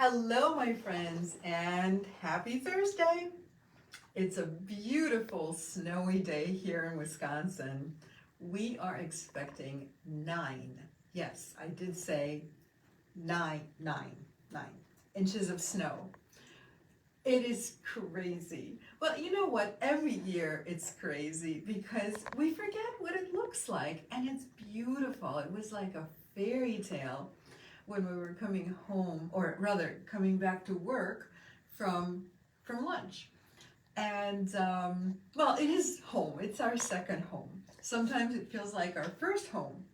Hello, my friends, and happy Thursday. It's a beautiful snowy day here in Wisconsin. We are expecting 9, yes, I did say 9 inches of snow. It is crazy. Well, you know what? Every year it's crazy because we forget what it looks like, and it's beautiful. It was like a fairy tale when we were coming home, or rather coming back to work from lunch. And well, it is home. It's our second home. Sometimes it feels like our first home.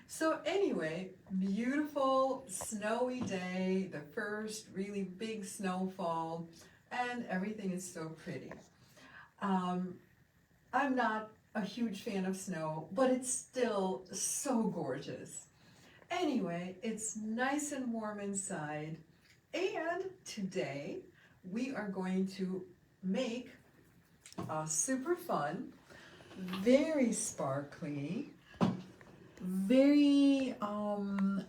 So anyway, beautiful snowy day, the first really big snowfall, and everything is so pretty. Um, I'm not a huge fan of snow, but it's still so gorgeous. Anyway, it's nice and warm inside, and today we are going to make a super fun, very sparkly, very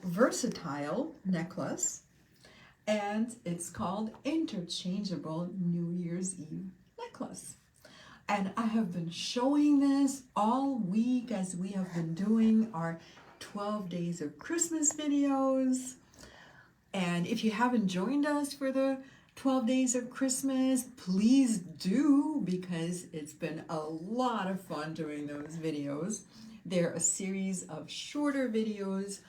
versatile necklace, and it's called Interchangeable New Year's Eve necklace. And I have been showing this all week as we have been doing our 12 days of Christmas videos. And if you haven't joined us for the 12 days of Christmas, please do, because it's been a lot of fun doing those videos. They're a series of shorter videos.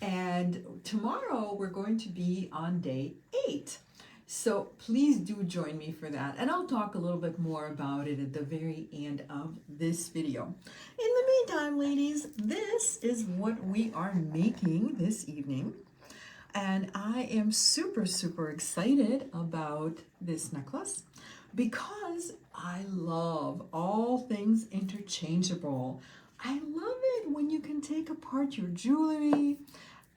And tomorrow we're going to be on day 8. So please do join me for that. And I'll talk a little bit more about it at the very end of this video. In the meantime, ladies, this is what we are making this evening. And I am super, super excited about this necklace because I love all things interchangeable. I love it when you can take apart your jewelry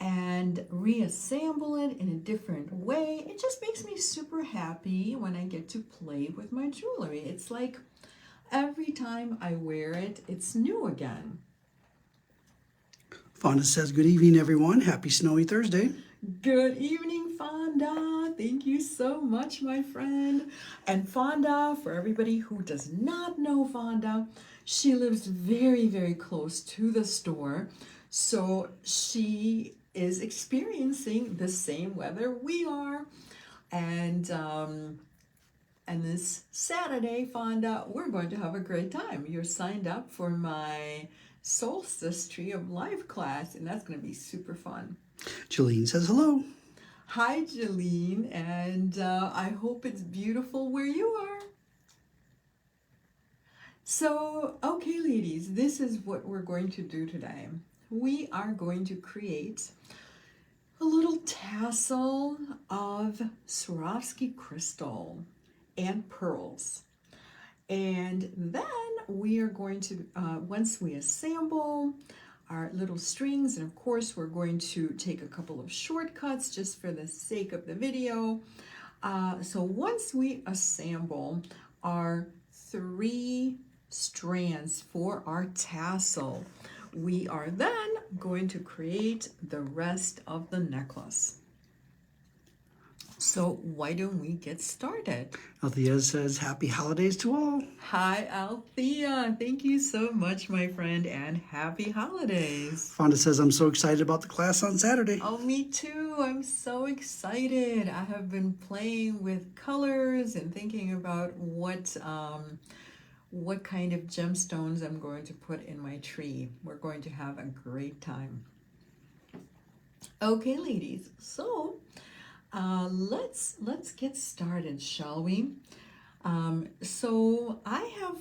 and reassemble it in a different way. It just makes me super happy when I get to play with my jewelry. It's like every time I wear it, it's new again. Fonda says, good evening, everyone. Happy snowy Thursday. Good evening, Fonda. Thank you so much, my friend. And Fonda, for everybody who does not know Fonda, she lives very, very close to the store. So she is experiencing the same weather we are. And this Saturday, Fonda, we're going to have a great time. You're signed up for my Solstice Tree of Life class, and that's going to be super fun. Jolene says hello. Hi, Jolene, and I hope it's beautiful where you are. So, okay, ladies, this is what we're going to do today. We are going to create a little tassel of Swarovski crystal and pearls. And then we are going to, once we assemble our little strings, and of course we're going to take a couple of shortcuts just for the sake of the video. So once we assemble our 3 strands for our tassel, we are then going to create the rest of the necklace. So why don't we get started? Althea says happy holidays to all. Hi, Althea. Thank you so much, my friend, and happy holidays. Fonda says I'm so excited about the class on Saturday. Oh, me too. I'm so excited. I have been playing with colors and thinking about what kind of gemstones I'm going to put in my tree. We're going to have a great time. Okay, ladies. So let's get started, shall we? So I have,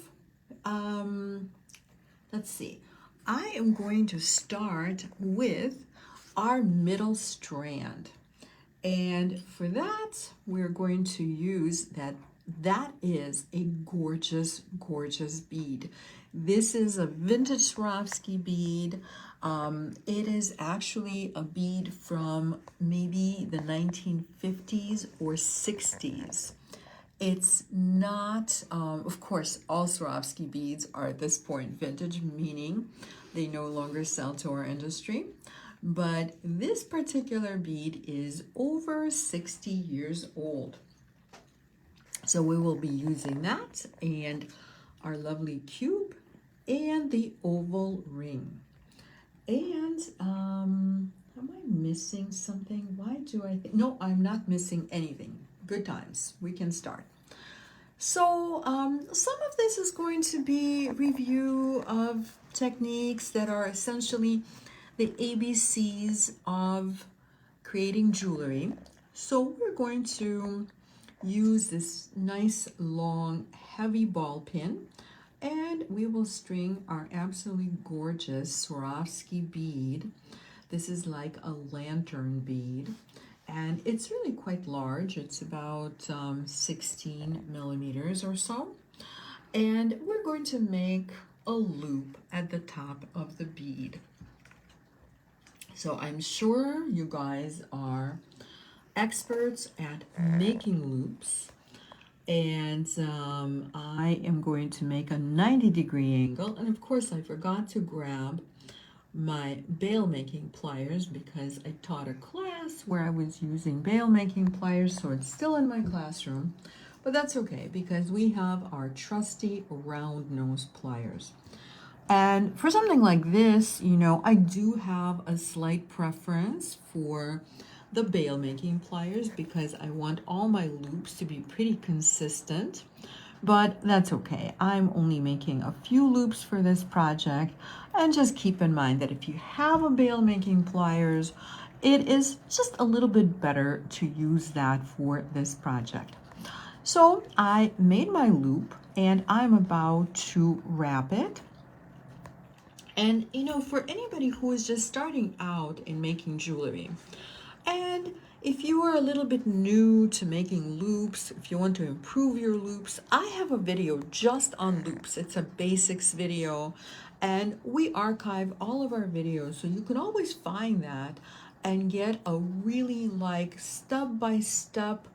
let's see, I am going to start with our middle strand. And for that, we're going to use that is a gorgeous, gorgeous bead. This is a vintage Swarovski bead. It is actually a bead from maybe the 1950s or 60s. It's not, of course, all Swarovski beads are at this point vintage, meaning they no longer sell to our industry. but this particular bead is over 60 years old. So we will be using that and our lovely cube and the oval ring. And am I missing something? Why do I think? No, I'm not missing anything. Good times. We can start. So some of this is going to be review of techniques that are essentially the ABCs of creating jewelry. So we're going to use this nice long heavy ball pin, and we will string our absolutely gorgeous Swarovski bead. This is like a lantern bead, and it's really quite large. It's about 16 millimeters or so. And we're going to make a loop at the top of the bead. So I'm sure you guys are experts at making loops. And I am going to make a 90-degree angle. And of course, I forgot to grab my bail making pliers because I taught a class where I was using bail making pliers, so it's still in my classroom. But that's okay because we have our trusty round nose pliers. And for something like this, you know, I do have a slight preference for the bail making pliers because I want all my loops to be pretty consistent, but that's okay. I'm only making a few loops for this project, and just keep in mind that if you have a bail making pliers, it is just a little bit better to use that for this project. So I made my loop and I'm about to wrap it. And you know, for anybody who is just starting out in making jewelry, and if you are a little bit new to making loops, if you want to improve your loops, I have a video just on loops. It's a basics video, and we archive all of our videos, so you can always find that and get a really like step-by-step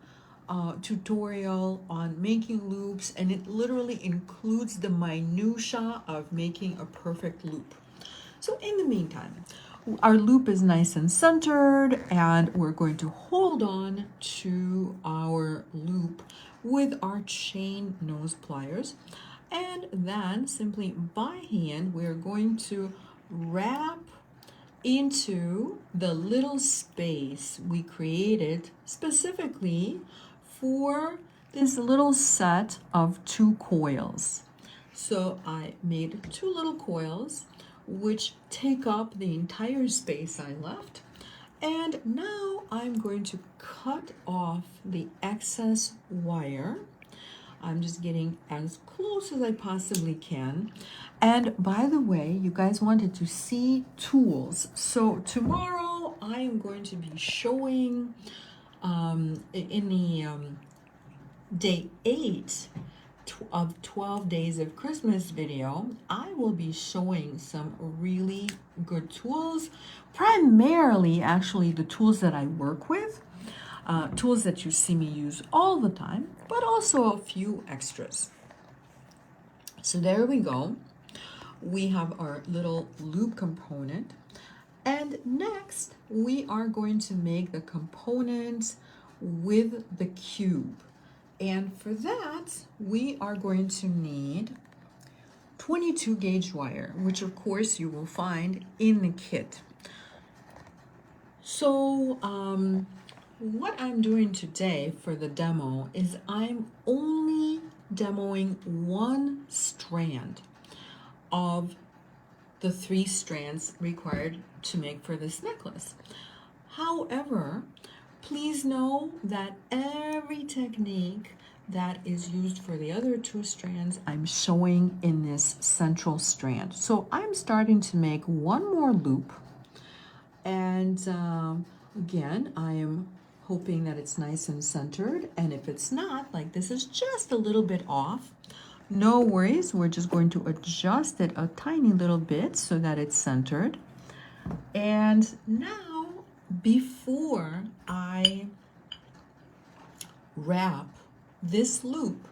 tutorial on making loops, and it literally includes the minutia of making a perfect loop. So in the meantime, our loop is nice and centered, and we're going to hold on to our loop with our chain nose pliers, and then simply by hand we're going to wrap into the little space we created specifically for this little set of 2 coils. So I made 2 little coils which take up the entire space I left, and now I'm going to cut off the excess wire. I'm just getting as close as I possibly can. And by the way, you guys wanted to see tools. So tomorrow I am going to be showing in the day 8 of 12 Days of Christmas video, I will be showing some really good tools, primarily actually the tools that I work with, tools that you see me use all the time, but also a few extras. So there we go. We have our little loop component, and next we are going to make the components with the cube. And for that, we are going to need 22 gauge wire, which of course you will find in the kit. So what I'm doing today for the demo is I'm only demoing 1 strand of the 3 strands required to make for this necklace. However, please know that every technique that is used for the other 2 strands, I'm showing in this central strand. So I'm starting to make 1 more loop. And again, I am hoping that it's nice and centered. And if it's not, like this is just a little bit off, no worries. We're just going to adjust it a tiny little bit so that it's centered. And now, before I wrap this loop,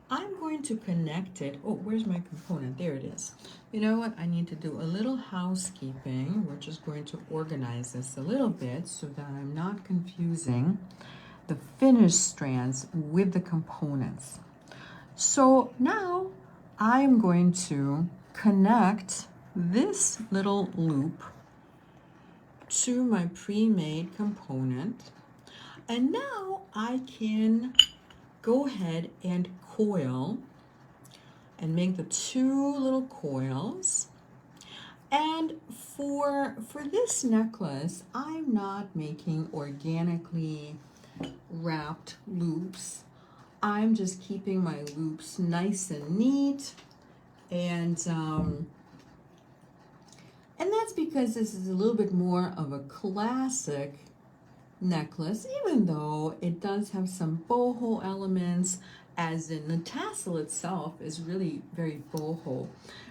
I'm going to connect it. Oh, where's my component? There it is. You know what? I need to do a little housekeeping. We're just going to organize this a little bit so that I'm not confusing the finished strands with the components. So now I'm going to connect this little loop to my pre-made component. And now I can go ahead and coil and make the two little coils. And for this necklace, I'm not making organically wrapped loops. I'm just keeping my loops nice and neat, and that's because this is a little bit more of a classic necklace, even though it does have some boho elements, as in the tassel itself is really very boho.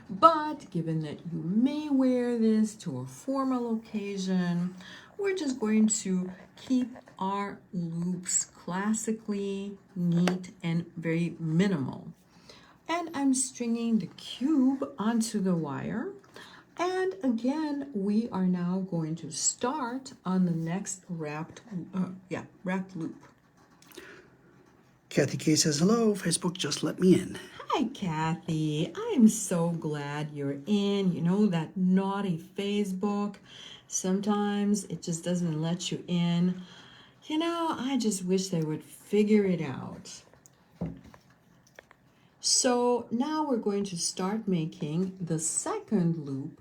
But given that you may wear this to a formal occasion, we're just going to keep our loops classically neat and very minimal. And I'm stringing the cube onto the wire. And again, we are now going to start on the next wrapped loop. Kathy K says hello. Facebook just let me in. Hi, Kathy. I'm so glad you're in. You know, that naughty Facebook, sometimes it just doesn't let you in. You know, I just wish they would figure it out. So now we're going to start making the second loop.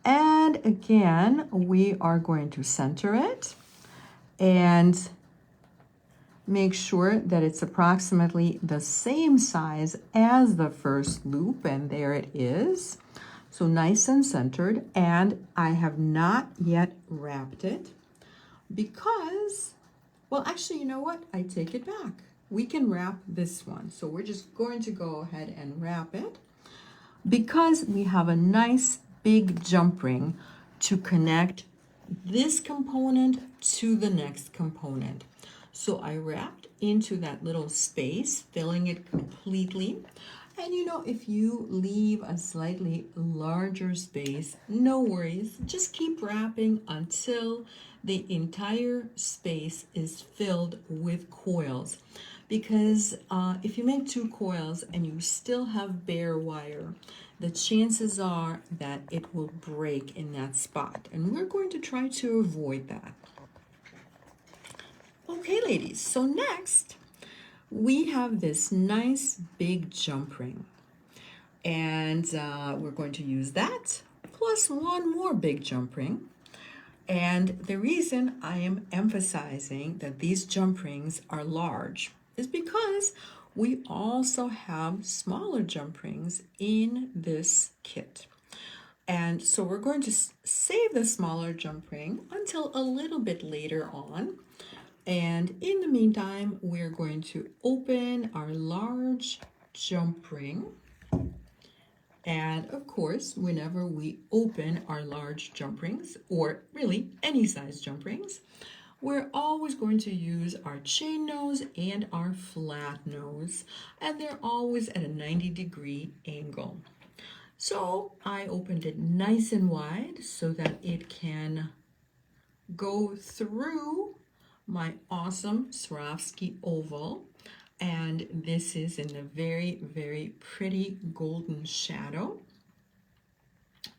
And again, we are going to center it and make sure that it's approximately the same size as the first loop, and there it is. So nice and centered, and I have not yet wrapped it because, well, actually, you know what? I take it back. We can wrap this one. So we're just going to go ahead and wrap it because we have a nice big jump ring to connect this component to the next component. So I wrapped into that little space, filling it completely. And you know, if you leave a slightly larger space, no worries, just keep wrapping until the entire space is filled with coils. Because if you make two coils and you still have bare wire, the chances are that it will break in that spot. And we're going to try to avoid that. Okay, ladies, so next we have this nice big jump ring. And we're going to use that plus one more big jump ring. And the reason I am emphasizing that these jump rings are large is because we also have smaller jump rings in this kit. And so we're going to save the smaller jump ring until a little bit later on. And in the meantime, we're going to open our large jump ring. And of course, whenever we open our large jump rings, or really any size jump rings, we're always going to use our chain nose and our flat nose, and they're always at a 90-degree angle. So I opened it nice and wide so that it can go through my awesome Swarovski oval. And this is in a very, very pretty golden shadow.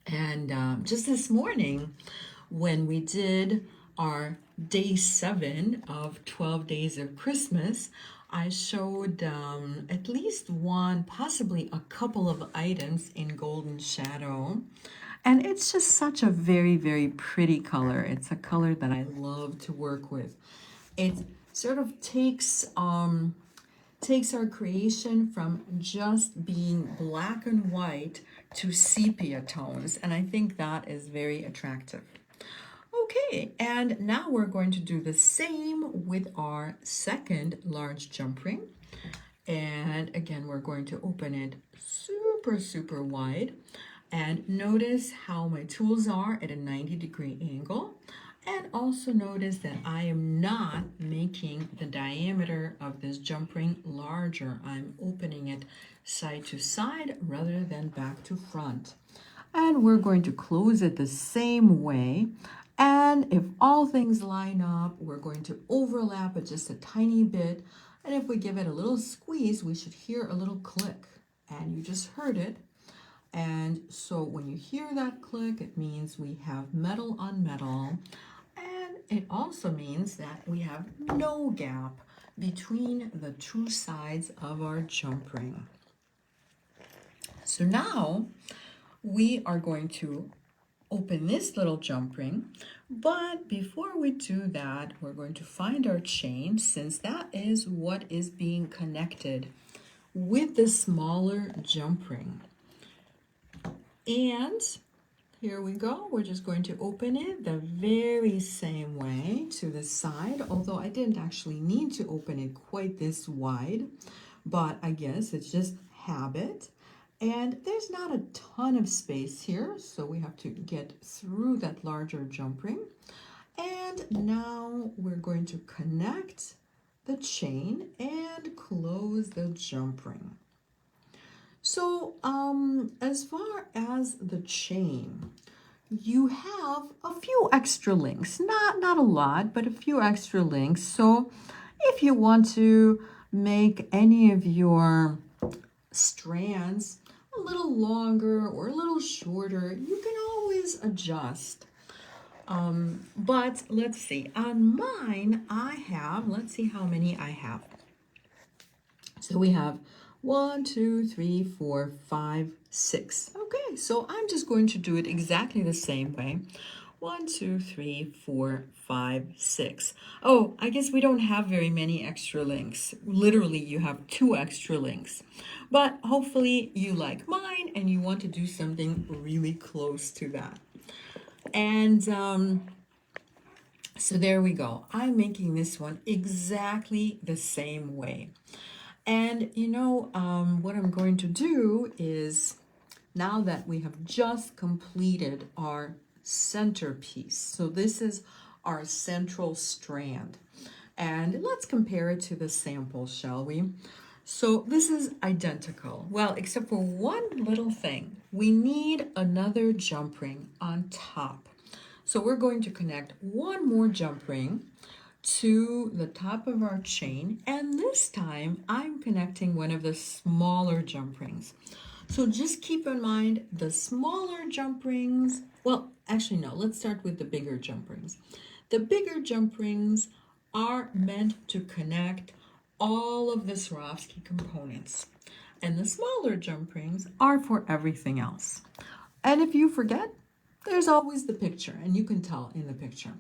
And just this morning, when we did our day 7 of 12 days of Christmas, I showed at least one, possibly a couple of items in golden shadow. And it's just such a very, very pretty color. It's a color that I love to work with. It sort of takes our creation from just being black and white to sepia tones, and I think that is very attractive. Okay, and now we're going to do the same with our second large jump ring. And again, we're going to open it super, super wide. And notice how my tools are at a 90-degree angle. And also notice that I am not making the diameter of this jump ring larger. I'm opening it side to side rather than back to front. And we're going to close it the same way. And if all things line up, we're going to overlap it just a tiny bit. And if we give it a little squeeze, we should hear a little click. And you just heard it. And so when you hear that click, it means we have metal on metal. And it also means that we have no gap between the two sides of our jump ring. So now we are going to open this little jump ring, but before we do that, we're going to find our chain, since that is what is being connected with the smaller jump ring. And here we go. We're just going to open it the very same way to the side, although I didn't actually need to open it quite this wide, but I guess it's just habit. And there's not a ton of space here, so we have to get through that larger jump ring. And now we're going to connect the chain and close the jump ring. So as far as the chain, you have a few extra links, not a lot, but a few extra links. So if you want to make any of your strands a little longer or a little shorter, you can always adjust. But let's see, on mine I have, let's see how many I have. So we have 1, 2, 3, 4, 5, 6. Okay, so I'm just going to do it exactly the same way. 1, 2, 3, 4, 5, 6. Oh, I guess we don't have very many extra links. Literally, you have 2 extra links. But hopefully you like mine and you want to do something really close to that. And so there we go. I'm making this one exactly the same way. And you know, what I'm going to do is, now that we have just completed our centerpiece, so this is our central strand, and let's compare it to the sample, shall we? So this is identical, well, except for one little thing. We need another jump ring on top. So we're going to connect one more jump ring to the top of our chain, and this time I'm connecting one of the smaller jump rings. So just keep in mind the smaller jump rings, well, actually no, let's start with the bigger jump rings. The bigger jump rings are meant to connect all of the Swarovski components, and the smaller jump rings are for everything else. And if you forget, there's always the picture, and you can tell in the picture.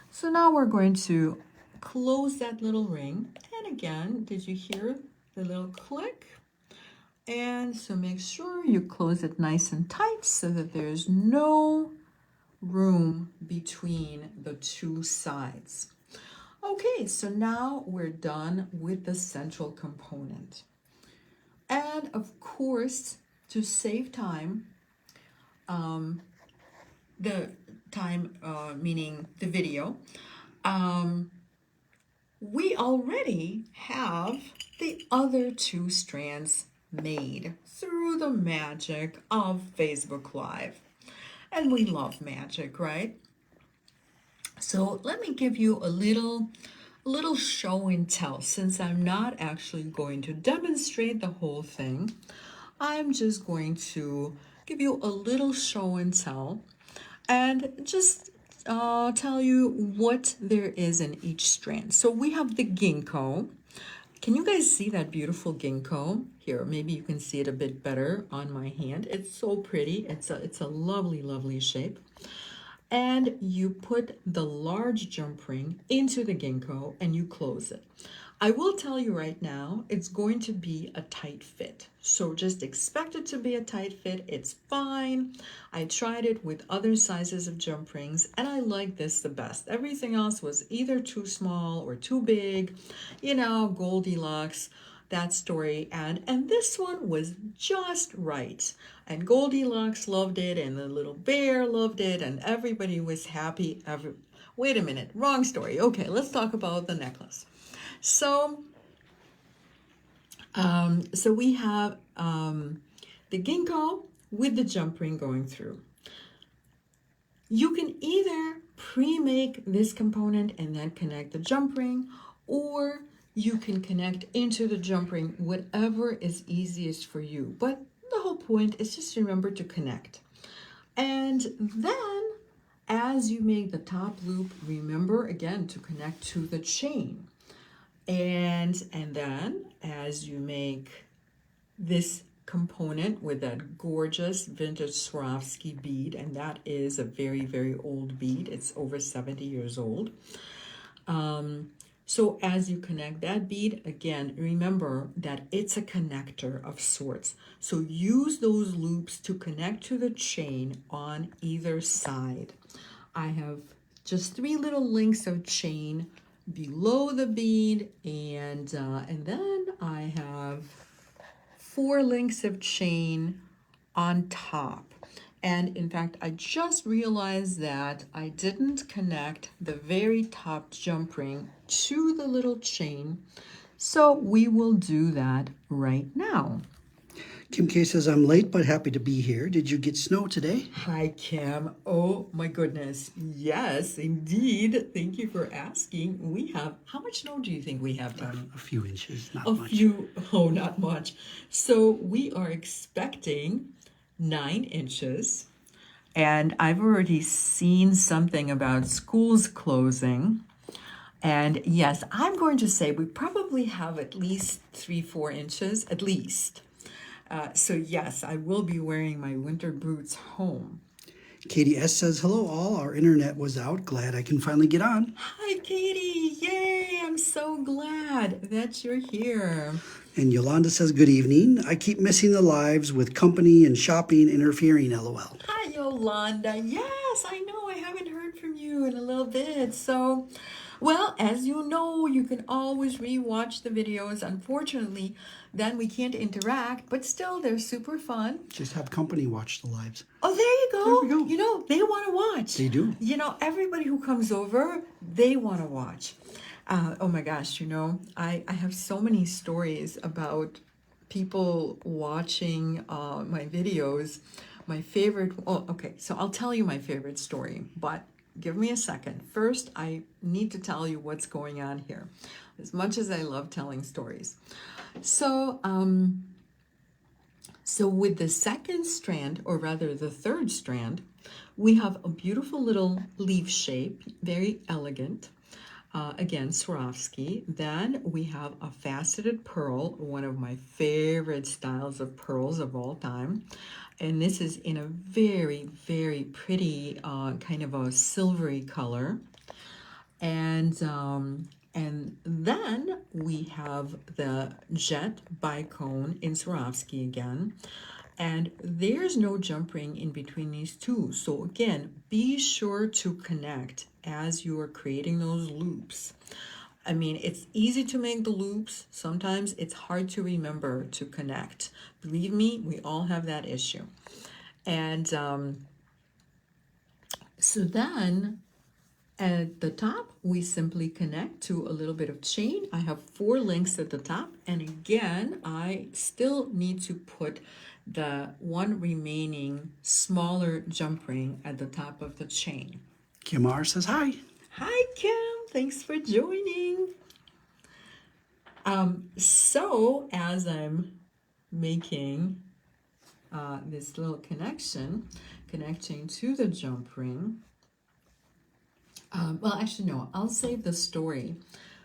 So now we're going to close that little ring, and again, did you hear the little click? And so make sure you close it nice and tight so that there's no room between the two sides. Okay, so now we're done with the central component. And of course, to save time, meaning the video, we already have the other 2 strands made through the magic of Facebook Live. And we love magic, right? So let me give you a little show and tell. Since I'm not actually going to demonstrate the whole thing, I'm just going to give you a little show and tell and just tell you what there is in each strand. So we have the ginkgo. Can you guys see that beautiful ginkgo? Here, maybe you can see it a bit better on my hand. It's so pretty. It's a lovely, lovely shape. And you put the large jump ring into the ginkgo and you close it. I will tell you right now, it's going to be a tight fit. So just expect it to be a tight fit. It's fine. I tried it with other sizes of jump rings and I like this the best. Everything else was either too small or too big, you know, Goldilocks. that story, and this one was just right. And Goldilocks loved it, and the little bear loved it, and everybody was happy. Wait a minute, wrong story. Okay, let's talk about the necklace. So, so we have the ginkgo with the jump ring going through. You can either pre-make this component and then connect the jump ring, or you can connect into the jump ring, whatever is easiest for you. But the whole point is just remember to connect. And then as you make the top loop, remember again to connect to the chain. And then as you make this component with that gorgeous vintage Swarovski bead, and that is a very, very old bead. It's over 70 years old. So as you connect that bead, again, remember that it's a connector of sorts. So use those loops to connect to the chain on either side. I have just 3 little links of chain below the bead, and then I have 4 links of chain on top. And in fact, I just realized that I didn't connect the very top jump ring to the little chain. So we will do that right now. Kim K says, I'm late but happy to be here. Did you get snow today? Hi, Kim. Oh my goodness. Yes, indeed. Thank you for asking. We have, how much snow do you think we have, Tony? A few inches, not A much. oh, not much. So we are expecting 9 inches. And I've already seen something about schools closing. And yes, I'm going to say we probably have at least 3-4 inches, at least. So yes, I will be wearing my winter boots home. Katie S. says, hello all, our internet was out. Glad I can finally get on. Hi, Katie. Yay, I'm so glad that you're here. And Yolanda says, good evening. I keep missing the lives with company and shopping interfering, LOL. Hi, Yolanda. Yes, I know. I haven't heard from you in a little bit. So, well, as you know, you can always rewatch the videos. Unfortunately, then we can't interact, but still, they're super fun. Just have company watch the lives. Oh, there you go. There we go. You know, they want to watch. They do. You know, everybody who comes over, they want to watch. Oh my gosh, you know, I have so many stories about people watching my videos. My favorite, oh, okay, so I'll tell you my favorite story, but give me a second. First, I need to tell you what's going on here, as much as I love telling stories. So, so with the second strand, or rather the third strand, we have a beautiful little leaf shape, very elegant. Again, Swarovski. Then we have a faceted pearl, one of my favorite styles of pearls of all time. And this is in a very, very pretty kind of a silvery color. And then we have the jet bicone in Swarovski again. And there's no jump ring in between these two. So again, be sure to connect as you are creating those loops. I mean, it's easy to make the loops. Sometimes it's hard to remember to connect. Believe me, we all have that issue. And so then at the top, we simply connect to a little bit of chain. I have 4 links at the top. And again, I still need to put the one remaining smaller jump ring at the top of the chain. Kim R. says, hi. Hi, Kim. Thanks for joining. So as I'm making this little connecting to the jump ring, well, actually, no, I'll save the story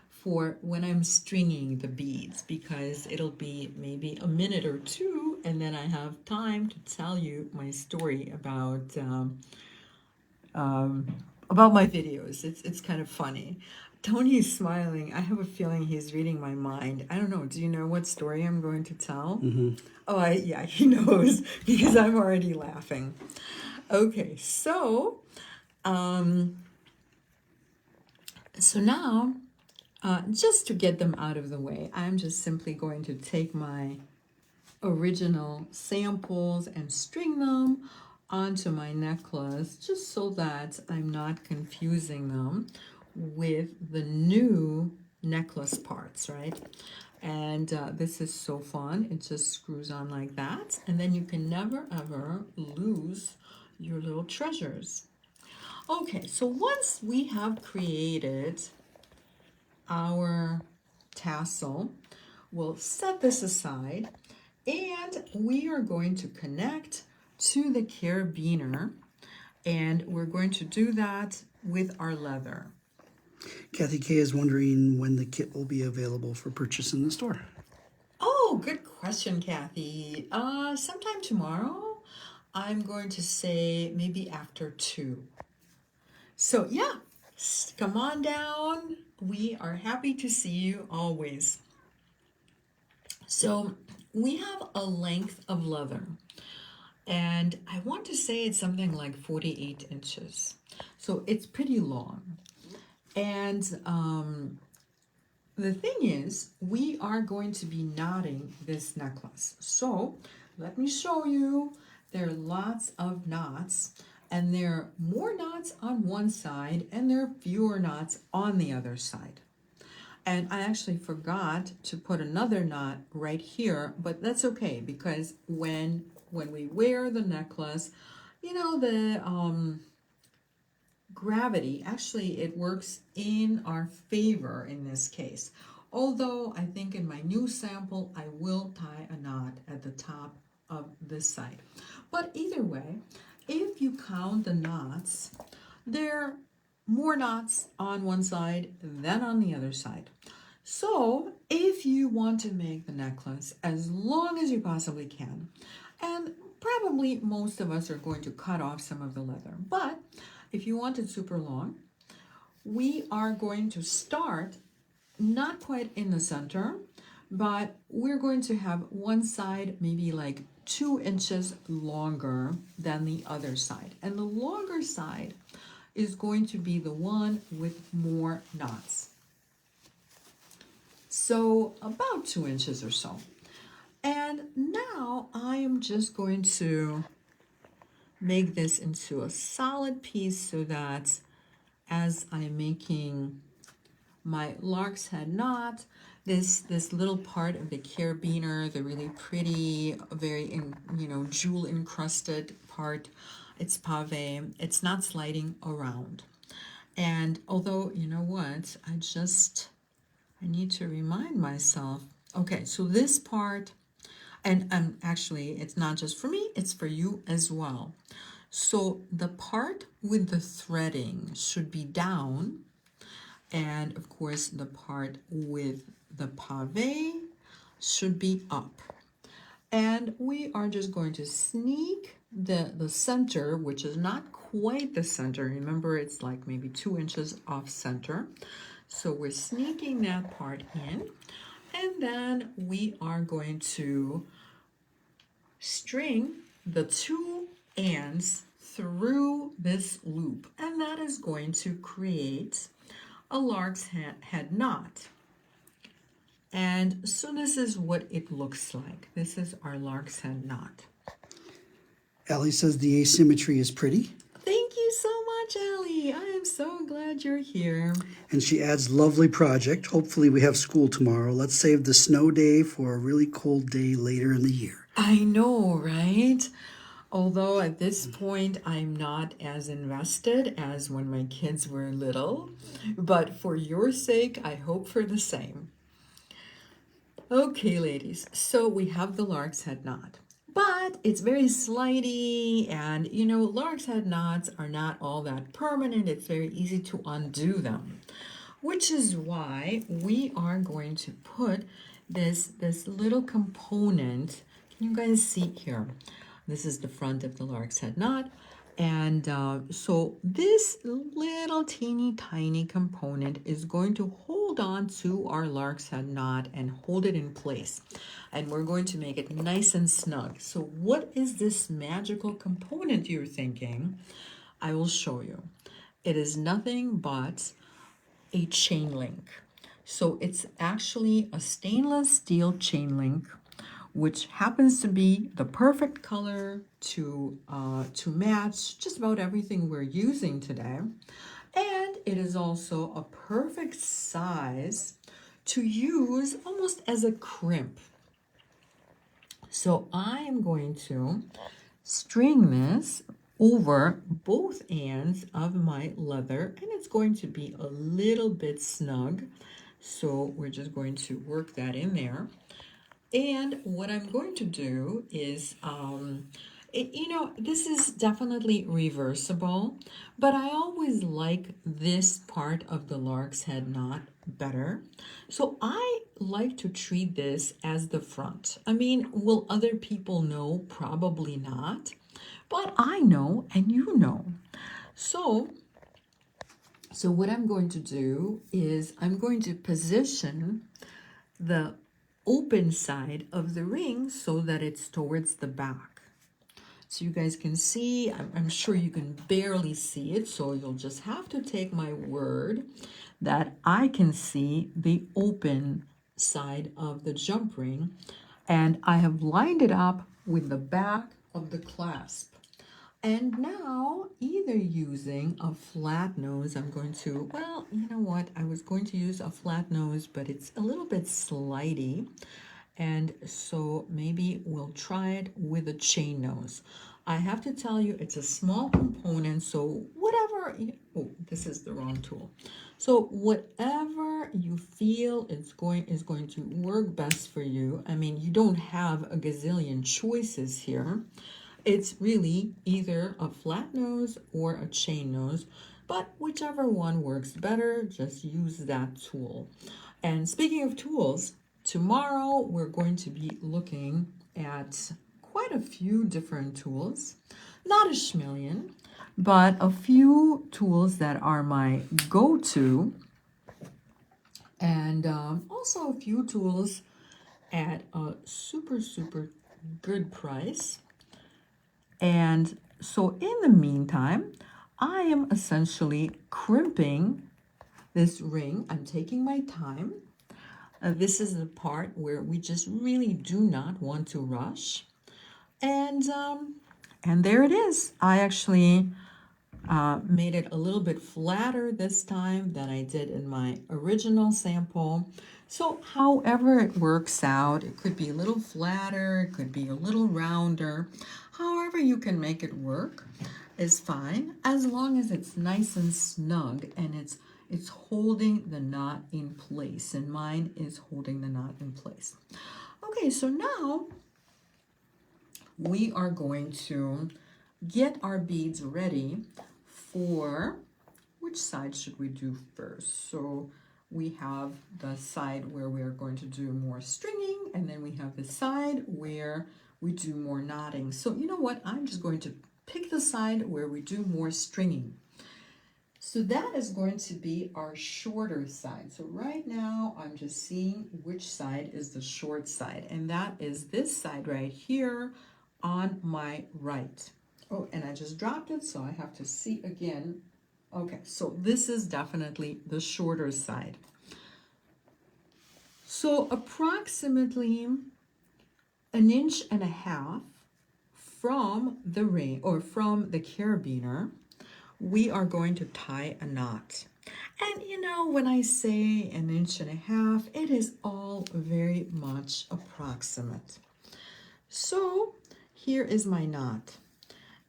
for when I'm stringing the beads, because it'll be maybe a minute or 2, and then I have time to tell you my story about my videos. It's kind of funny. Tony's smiling. I have a feeling he's reading my mind. I don't know. Do you know what story I'm going to tell? Mm-hmm. Oh, yeah, he knows because I'm already laughing. Okay, so so now Just to get them out of the way, I'm just simply going to take my original samples and string them onto my necklace just so that I'm not confusing them with the new necklace parts, right? And this is so fun. It just screws on like that, and then you can never ever lose your little treasures. Okay, so once we have created our tassel, we'll set this aside and we are going to connect to the carabiner, and we're going to do that with our leather. Kathy K is wondering when the kit will be available for purchase in the store. Oh, good question, Kathy. Sometime tomorrow. I'm going to say maybe after 2. So yeah, come on down. We are happy to see you always. So we have a length of leather, and I want to say it's something like 48 inches. So it's pretty long. And the thing is, we are going to be knotting this necklace. So let me show you. There are lots of knots, and there are more knots on one side and there are fewer knots on the other side. And I actually forgot to put another knot right here, but that's okay, because when we wear the necklace, you know, the gravity, actually it works in our favor in this case. Although I think in my new sample, I will tie a knot at the top of this side. But either way, if you count the knots, there are more knots on one side than on the other side. So if you want to make the necklace as long as you possibly can, and probably most of us are going to cut off some of the leather, but if you want it super long, we are going to start not quite in the center, but we're going to have one side maybe like 2 inches longer than the other side. And the longer side is going to be the one with more knots. So about 2 inches or so. And now I am just going to make this into a solid piece so that as I'm making my lark's head knot, this little part of the carabiner, the really pretty, very jewel encrusted part, it's pave, it's not sliding around. And although, you know what, I need to remind myself, okay, so this part, and actually it's not just for me, it's for you as well. So the part with the threading should be down, and of course the part with the pave should be up. And we are just going to sneak the center, which is not quite the center. Remember, it's like maybe 2 inches off center. So we're sneaking that part in, and then we are going to string the 2 ends through this loop, and that is going to create a lark's head knot. And so this is what it looks like. This is our lark's head knot. Allie says the asymmetry is pretty. Thank you so much, Allie. I am so glad you're here. And she adds, lovely project. Hopefully we have school tomorrow. Let's save the snow day for a really cold day later in the year. I know, right? Although at this point, I'm not as invested as when my kids were little. But for your sake, I hope for the same. Okay, ladies, so we have the lark's head knot. But it's very slidey, and lark's head knots are not all that permanent. It's very easy to undo them, which is why we are going to put this little component. Can you guys see here? This is the front of the lark's head knot. And so this little teeny tiny component is going to hold on to our lark's head knot and hold it in place. And we're going to make it nice and snug. So what is this magical component, you're thinking? I will show you. It is nothing but a chain link. So it's actually a stainless steel chain link, which happens to be the perfect color to match just about everything we're using today. And it is also a perfect size to use almost as a crimp. So I am going to string this over both ends of my leather, and it's going to be a little bit snug. So we're just going to work that in there. And what I'm going to do is, this is definitely reversible, but I always like this part of the lark's head knot better. So I like to treat this as the front. I mean, will other people know? Probably not, but I know and you know. So what I'm going to do is I'm going to position the open side of the ring so that it's towards the back. So you guys can see, I'm sure you can barely see it, so you'll just have to take my word that I can see the open side of the jump ring, and I have lined it up with the back of the clasp. And now, either using a flat nose, I'm going to, well, you know what? I was going to use a flat nose, but it's a little bit slidey. And so maybe we'll try it with a chain nose. I have to tell you, it's a small component, so whatever, oh, this is the wrong tool. So whatever you feel is going to work best for you. I mean, you don't have a gazillion choices here. It's really either a flat nose or a chain nose, but whichever one works better, just use that tool. And speaking of tools, tomorrow we're going to be looking at quite a few different tools, not a schmillion, but a few tools that are my go-to, and also a few tools at a super, super good price. And so in the meantime, I am essentially crimping this ring. I'm taking my time. This is the part where we just really do not want to rush. And there it is. I actually made it a little bit flatter this time than I did in my original sample. So however it works out, it could be a little flatter, it could be a little rounder. However you can make it work is fine, as long as it's nice and snug and it's holding the knot in place. And mine is holding the knot in place. Okay, so now we are going to get our beads ready for, which side should we do first? So we have the side where we are going to do more stringing, and then we have the side where we do more knotting. So you know what? I'm just going to pick the side where we do more stringing. So that is going to be our shorter side. So right now I'm just seeing which side is the short side, and that is this side right here on my right. Oh, and I just dropped it, so I have to see again. Okay, so this is definitely the shorter side. So approximately 1.5 inches from the ring, or from the carabiner, we are going to tie a knot. And you know, when I say 1.5 inches, it is all very much approximate. So here is my knot.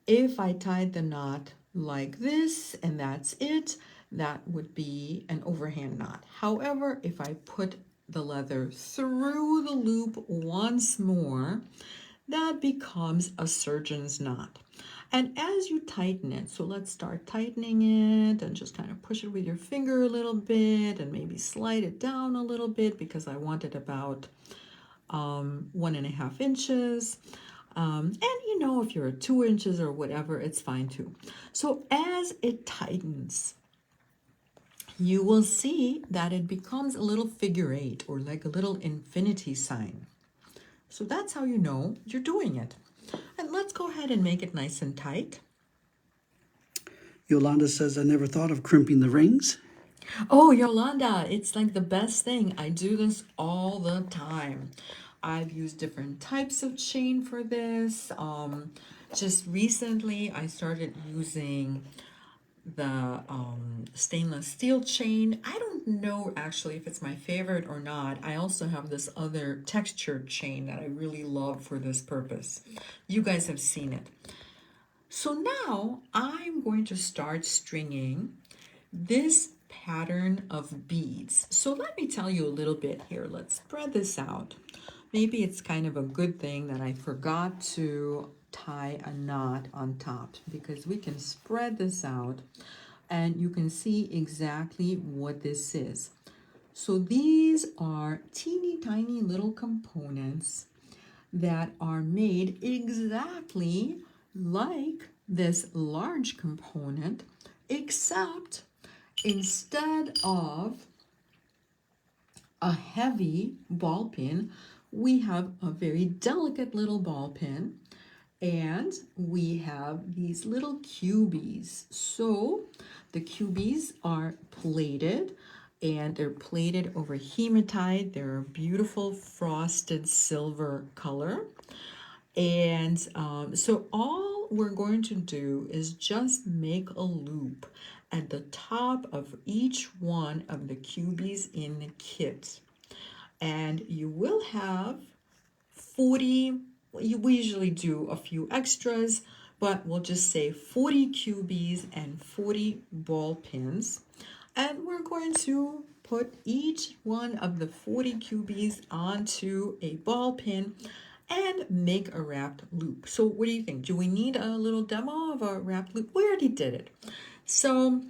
If I tied the knot like this and that's it, that would be an overhand knot. However, if I put the leather through the loop once more, that becomes a surgeon's knot. And as you tighten it, so let's start tightening it and just kind of push it with your finger a little bit and maybe slide it down a little bit, because I want it about 1.5 inches. And you know, if you're at 2 inches or whatever, it's fine too. So as it tightens, you will see that it becomes a little figure 8, or like a little infinity sign. So that's how you know you're doing it. And let's go ahead and make it nice and tight. Yolanda says, I never thought of crimping the rings. Oh, Yolanda, it's like the best thing. I do this all the time. I've used different types of chain for this. Just recently, I started using the stainless steel chain. I don't know actually if it's my favorite or not. I also have this other textured chain that I really love for this purpose. You guys have seen it. So now I'm going to start stringing this pattern of beads. So let me tell you a little bit here. Let's spread this out. Maybe it's kind of a good thing that I forgot to tie a knot on top, because we can spread this out and you can see exactly what this is. So these are teeny tiny little components that are made exactly like this large component, except instead of a heavy ball pin, we have a very delicate little ball pin, and we have these little cubies. So the cubies are plated, and they're plated over hematite. They're a beautiful frosted silver color. And so all we're going to do is just make a loop at the top of each one of the cubies in the kit. And you will have 40, we usually do a few extras, but we'll just say 40 cubies and 40 ball pins. And we're going to put each one of the 40 cubies onto a ball pin and make a wrapped loop. So what do you think? Do we need a little demo of a wrapped loop? We already did it. So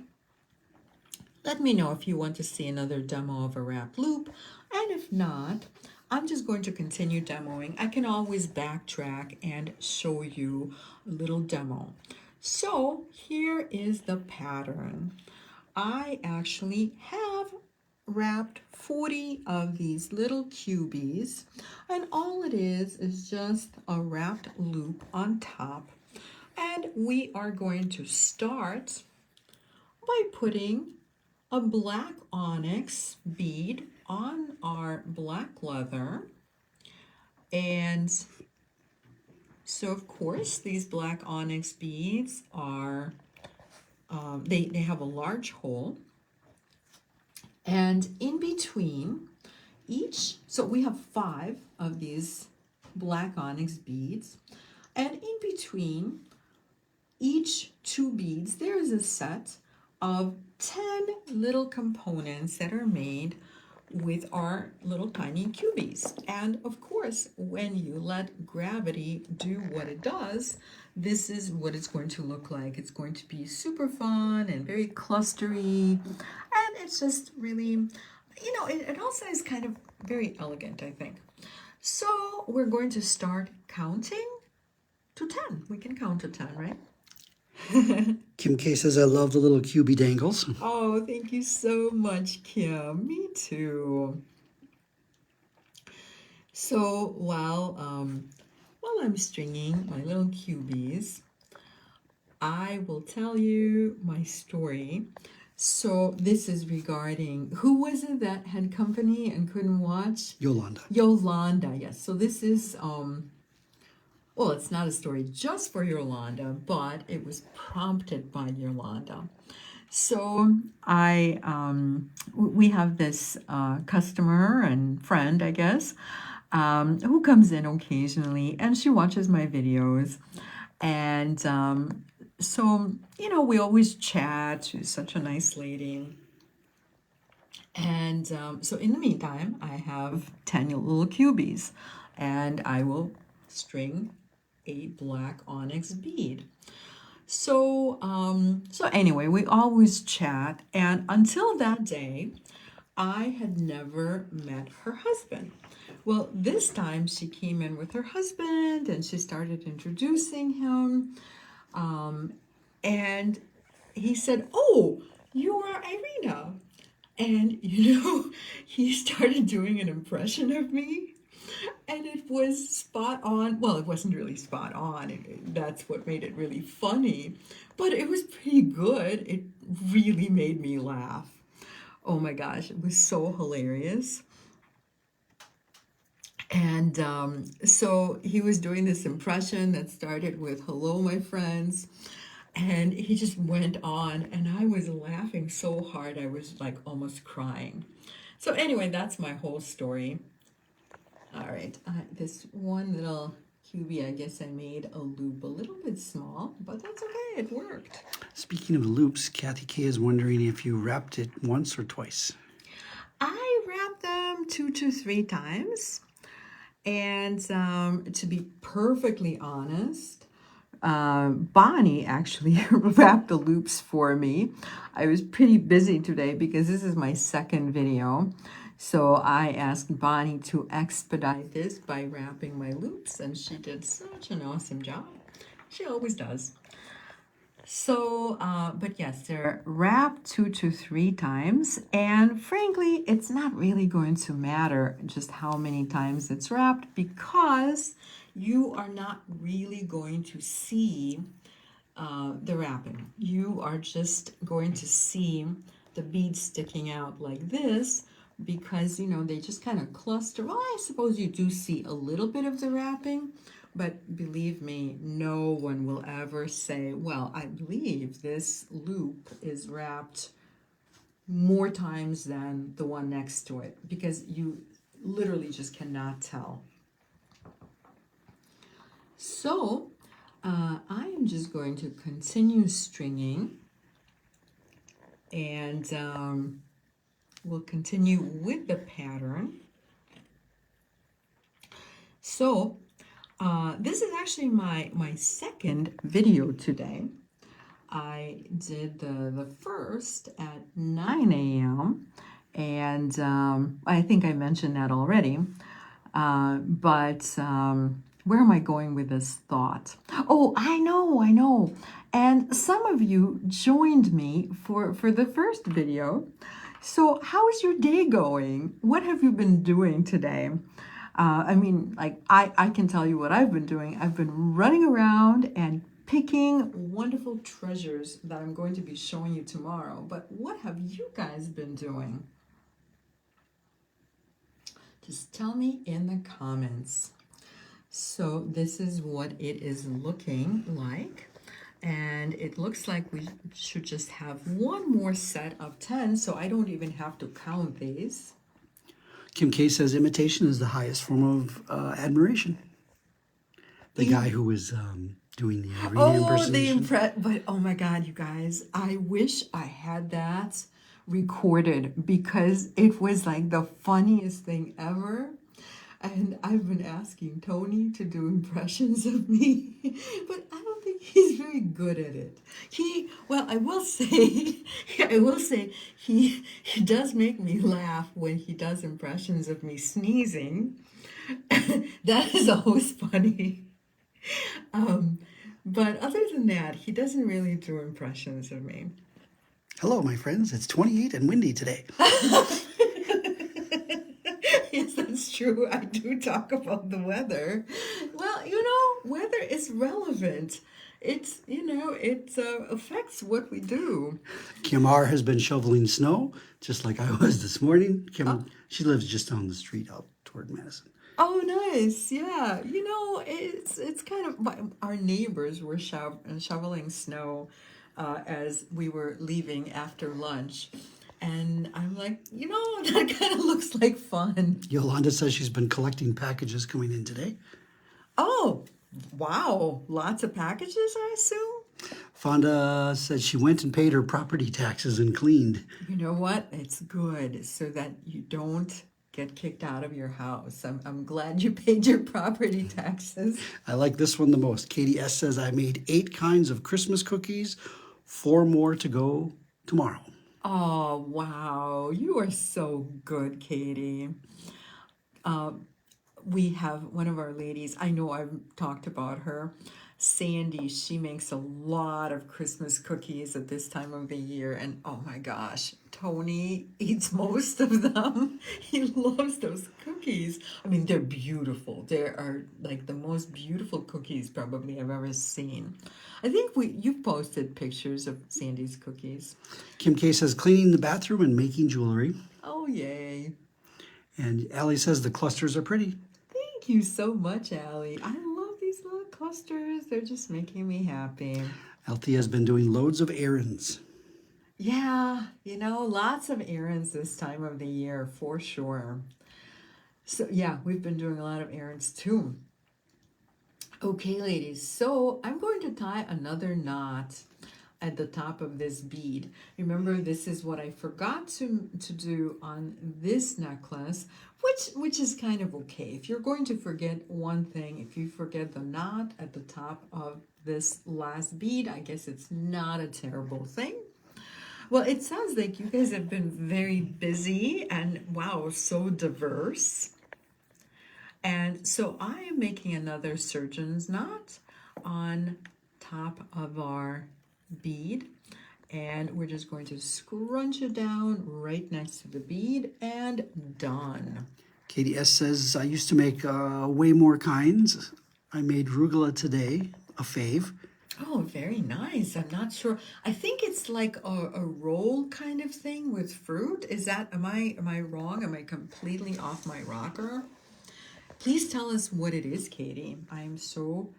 let me know if you want to see another demo of a wrapped loop. And if not, I'm just going to continue demoing. I can always backtrack and show you a little demo. So here is the pattern. I actually have wrapped 40 of these little cubies, and all it is just a wrapped loop on top. And we are going to start by putting a black onyx bead on our black leather. And so of course these black onyx beads are they have a large hole, and in between each, so we have 5 of these black onyx beads, and in between each 2 beads there is a set of 10 little components that are made with our little tiny cubies. And of course, when you let gravity do what it does, this is what it's going to look like. It's going to be super fun and very clustery, and it's just really, it also is kind of very elegant, I think. So we're going to start counting to 10. We can count to 10, right? Kim K says, I love the little cubie dangles. Oh, thank you so much, Kim. Me too. So while I'm stringing my little cubies, I will tell you my story. So this is regarding, who was it that had company and couldn't watch? Yolanda. Yolanda, yes. So this is well, it's not a story just for Yolanda, but it was prompted by Yolanda. So we have this customer and friend, I guess, who comes in occasionally, and she watches my videos. And so, we always chat. She's such a nice lady. And so in the meantime, I have 10 little cubies, and I will string a black onyx bead. So anyway, we always chat, and until that day, I had never met her husband. Well, this time she came in with her husband, and she started introducing him, and he said, "Oh, you are Irina." And, he started doing an impression of me, and it was spot on. Well, it wasn't really spot on. That's what made it really funny, but it was pretty good. It really made me laugh. Oh my gosh, it was so hilarious. And so he was doing this impression that started with "Hello, my friends," and he just went on, and I was laughing so hard I was like almost crying. So anyway, that's my whole story. All right, this one little cubie, I guess I made a loop a little bit small, but that's okay, it worked. Speaking of loops, Kathy K is wondering if you wrapped it once or twice. I wrapped them 2 to 3 times. And to be perfectly honest, Bonnie actually wrapped the loops for me. I was pretty busy today because this is my second video. So I asked Bonnie to expedite this by wrapping my loops, and she did such an awesome job. She always does. So, but yes, they're wrapped 2 to 3 times, and frankly, it's not really going to matter just how many times it's wrapped because you are not really going to see the wrapping. You are just going to see the beads sticking out like this because, you know, they just kind of cluster. Well, I suppose you do see a little bit of the wrapping, but believe me, no one will ever say, well, I believe this loop is wrapped more times than the one next to it, because you literally just cannot tell. So I am just going to continue stringing, and we'll continue with the pattern. So this is actually my second video today. I did the first at 9 a.m. and I think I mentioned that already. But where am I going with this thought? Oh, I know. And some of you joined me for the first video. So how is your day going? What have you been doing today? I mean, like, I can tell you what I've been doing. I've been running around and picking wonderful treasures that I'm going to be showing you tomorrow. But what have you guys been doing? Just tell me in the comments. So this is what it is looking like. And it looks like we should just have one more set of 10, so I don't even have to count these. Kim K says imitation is the highest form of admiration. The guy who was doing the Irina impersonation. But oh my God, you guys, I wish I had that recorded because it was like the funniest thing ever. And I've been asking Tony to do impressions of me, but I don't think he's very good at it. I will say, he does make me laugh when he does impressions of me sneezing. That is always funny. But other than that, he doesn't really do impressions of me. Hello, my friends. It's 28 and windy today. Yes, that's true. I do talk about the weather. Well, you know, weather is relevant. It's, you know, it affects what we do. Kim R has been shoveling snow, just like I was this morning. Kim, she lives just down the street out toward Madison. Oh, nice. Yeah. You know, it's kind of, our neighbors were shoveling snow as we were leaving after lunch. And I'm like, you know, that kind of looks like fun. Yolanda says she's been collecting packages coming in today. Oh, wow. Lots of packages, I assume? Fonda said she went and paid her property taxes and cleaned. You know what? It's good so that you don't get kicked out of your house. I'm glad you paid your property taxes. I like this one the most. Katie S says, I made 8 kinds of Christmas cookies, 4 more to go tomorrow. Oh, wow. You are so good, Katie. We have one of our ladies, I know I've talked about her. Sandy, she makes a lot of Christmas cookies at this time of the year, and oh my gosh, Tony eats most of them. He loves those cookies. I mean, they're beautiful. They are like the most beautiful cookies probably I've ever seen. I think you've posted pictures of Sandy's cookies. Kim K says cleaning the bathroom and making jewelry. Oh, yay. And Allie says the clusters are pretty. Thank you so much, Allie. I love these little clusters. They're just making me happy. Althea has been doing loads of errands. Yeah, lots of errands this time of the year for sure. So yeah, we've been doing a lot of errands too. Okay, ladies, so I'm going to tie another knot at the top of this bead. Remember, this is what I forgot to do on this necklace, which is kind of okay. If you're going to forget one thing, if you forget the knot at the top of this last bead, I guess it's not a terrible thing. Well, it sounds like you guys have been very busy and wow, so diverse. And so I am making another surgeon's knot on top of our bead, and we're just going to scrunch it down right next to the bead, and done. Katie S says, I used to make way more kinds. I made rugula today, a fave. Oh, very nice. I'm not sure. I think it's like a roll kind of thing with fruit. Is that, am I wrong? Am I completely off my rocker? Please tell us what it is, Katie. I'm so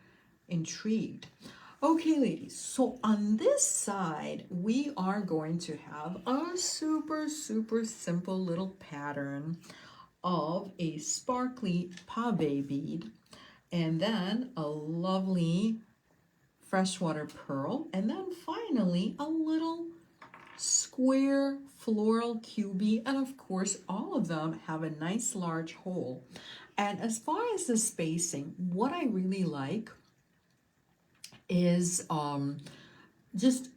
intrigued. Okay, ladies, so on this side, we are going to have a super, super simple little pattern of a sparkly pave bead, and then a lovely freshwater pearl, and then finally a little square floral cubie, and of course all of them have a nice large hole. And as far as the spacing, what I really like is just,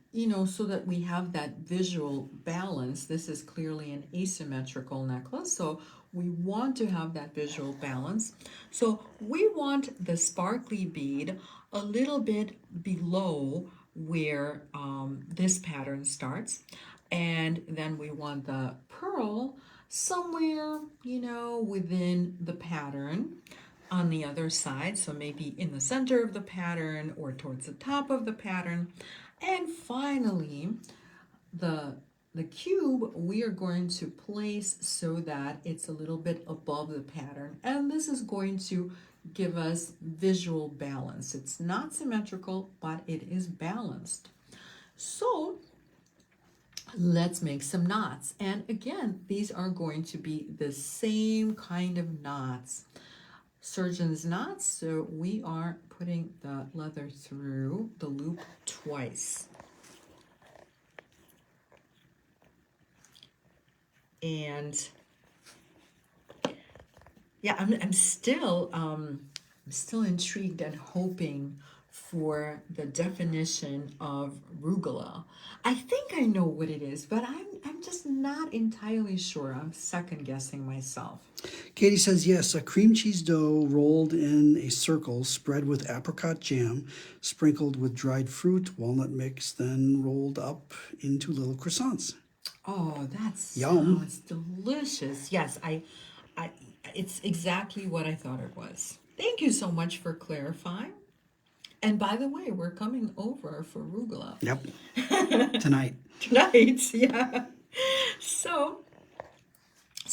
so that we have that visual balance. This is clearly an asymmetrical necklace, so we want to have that visual balance. So we want the sparkly bead a little bit below where this pattern starts, and then we want the pearl somewhere, within the pattern on the other side, so maybe in the center of the pattern or towards the top of the pattern. And finally, the cube we are going to place so that it's a little bit above the pattern, and this is going to give us visual balance. It's not symmetrical, but it is balanced. So let's make some knots. And again, these are going to be the same kind of knots, surgeon's knots. So we are putting the leather through the loop twice. And yeah, I'm still intrigued and hoping for the definition of rugula. I think I know what it is, but I'm just not entirely sure. I'm second guessing myself. Katie says, yes, a cream cheese dough rolled in a circle, spread with apricot jam, sprinkled with dried fruit, walnut mix, then rolled up into little croissants. Oh, that Yum. sounds delicious. Yes, it's exactly what I thought it was. Thank you so much for clarifying. And by the way, we're coming over for rugula. Yep. Tonight. Tonight, yeah. So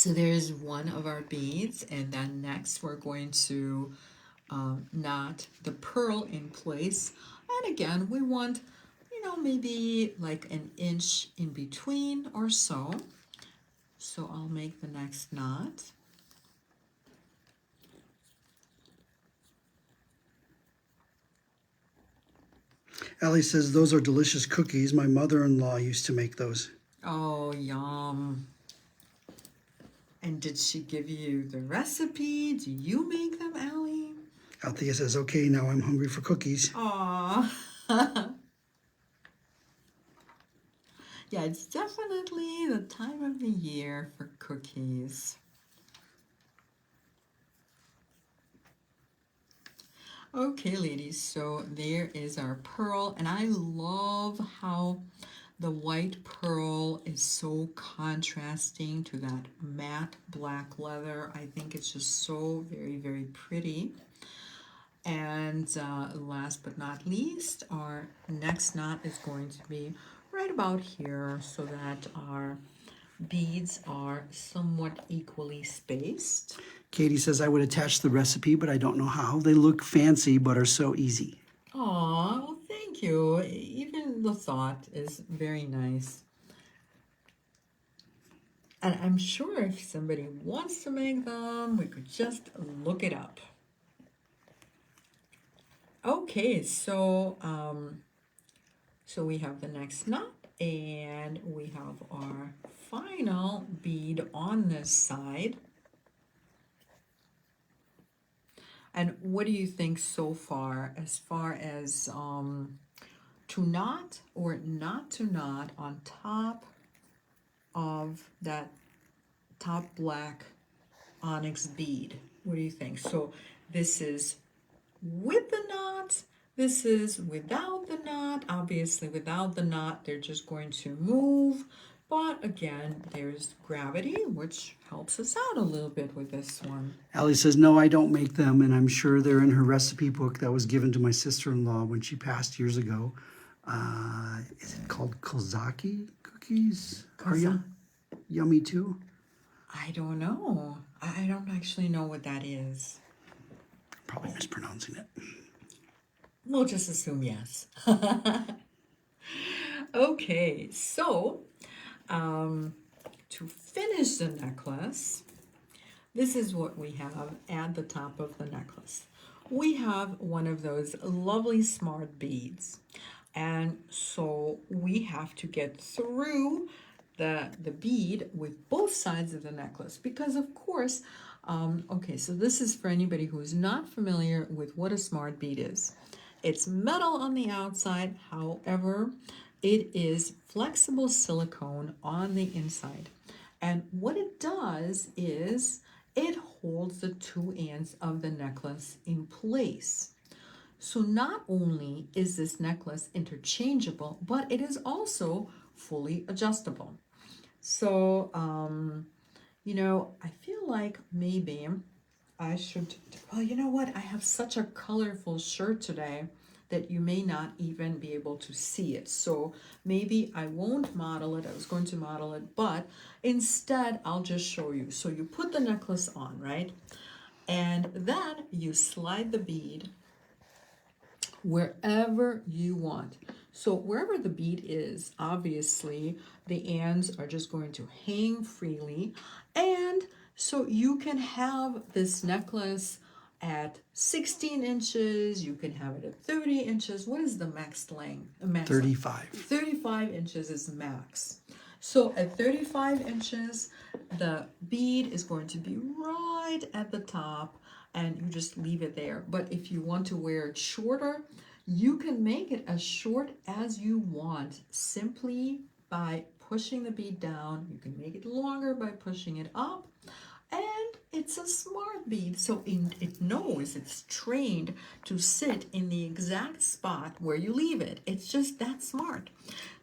there's one of our beads, and then next we're going to knot the pearl in place. And again, we want, maybe like an inch in between or so. So I'll make the next knot. Allie says, those are delicious cookies. My mother-in-law used to make those. Oh, yum. And did she give you the recipe? Do you make them, Allie? Althea says, okay, now I'm hungry for cookies. Aw. Yeah, it's definitely the time of the year for cookies. Okay, ladies, so there is our pearl, and I love how the white pearl is so contrasting to that matte black leather. I think it's just so very, very pretty. And last but not least, our next knot is going to be right about here so that our beads are somewhat equally spaced. Katie says, I would attach the recipe, but I don't know how. They look fancy, but are so easy. Aw, well, thank you. Even the thought is very nice. And I'm sure if somebody wants to make them, we could just look it up. Okay, so we have the next knot, and we have our final bead on this side. And what do you think so far as to knot or not to knot on top of that top black onyx bead? What do you think? So this is with the knot, this is without the knot. Obviously without the knot they're just going to move, but again there's gravity which helps us out a little bit with this one. Allie says, no, I don't make them, and I'm sure they're in her recipe book that was given to my sister-in-law when she passed years ago. Is it called Kozaki cookies? Are yummy too? I don't know. I don't actually know what that is. Probably mispronouncing it. We'll just assume yes. Okay, so to finish the necklace, this is what we have at the top of the necklace. We have one of those lovely smart beads. And so we have to get through the bead with both sides of the necklace because of course, okay, so this is for anybody who is not familiar with what a smart bead is. It's metal on the outside, however, it is flexible silicone on the inside. And what it does is it holds the two ends of the necklace in place. So not only is this necklace interchangeable, but it is also fully adjustable. So, you know, I feel like maybe I should, well, you know what? I have such a colorful shirt today that you may not even be able to see it. So maybe I won't model it. I was going to model it, but instead I'll just show you. So you put the necklace on, right? And then you slide the bead wherever you want. So wherever the bead is, obviously the ends are just going to hang freely. And so you can have this necklace at 16 inches, you can have it at 30 inches. What is the max length? 35. 35 inches is max. So at 35 inches, the bead is going to be right at the top and you just leave it there. But if you want to wear it shorter, you can make it as short as you want simply by pushing the bead down. You can make it longer by pushing it up. And it's a smart bead, so it knows, it's trained to sit in the exact spot where you leave it. It's just that smart.